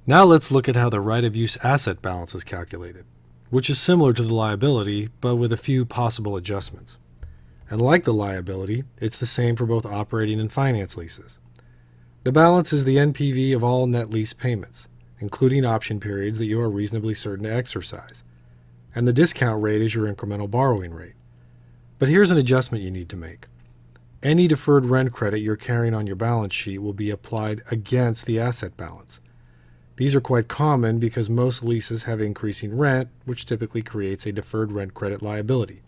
Now let's look at how the right-of-use asset balance is calculated, which is similar to the liability, but with a few possible adjustments. And like the liability, it's the same for both operating and finance leases. The balance is the NPV of all net lease payments, including option periods that you are reasonably certain to exercise. And the discount rate is your incremental borrowing rate. But here's an adjustment you need to make. Any deferred rent credit you're carrying on your balance sheet will be applied against the asset balance. These are quite common because most leases have increasing rent, which typically creates a deferred rent credit liability.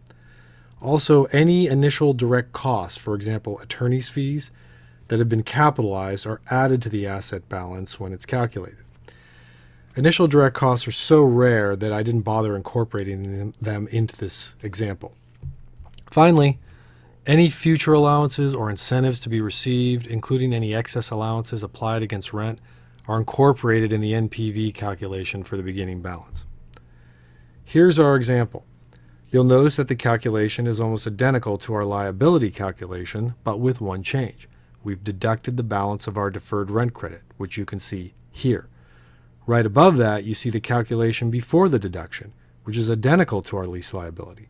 Also, any initial direct costs, for example, attorney's fees, that have been capitalized are added to the asset balance when it's calculated. Initial direct costs are so rare that I didn't bother incorporating them into this example. Finally, any future allowances or incentives to be received, including any excess allowances applied against rent, are incorporated in the NPV calculation for the beginning balance. Here's our example. You'll notice that the calculation is almost identical to our liability calculation, but with one change. We've deducted the balance of our deferred rent credit, which you can see here. Right above that, you see the calculation before the deduction, which is identical to our lease liability.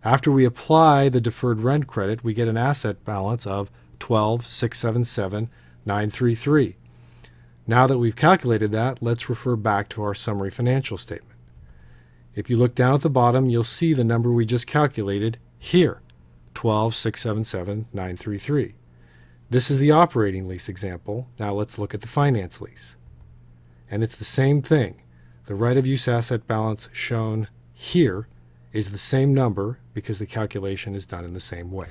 After we apply the deferred rent credit, we get an asset balance of $12,677,933. Now that we've calculated that, let's refer back to our summary financial statement. If you look down at the bottom, you'll see the number we just calculated here, $12,677,933. This is the operating lease example. Now let's look at the finance lease. And it's the same thing. The right-of-use asset balance shown here is the same number because the calculation is done in the same way.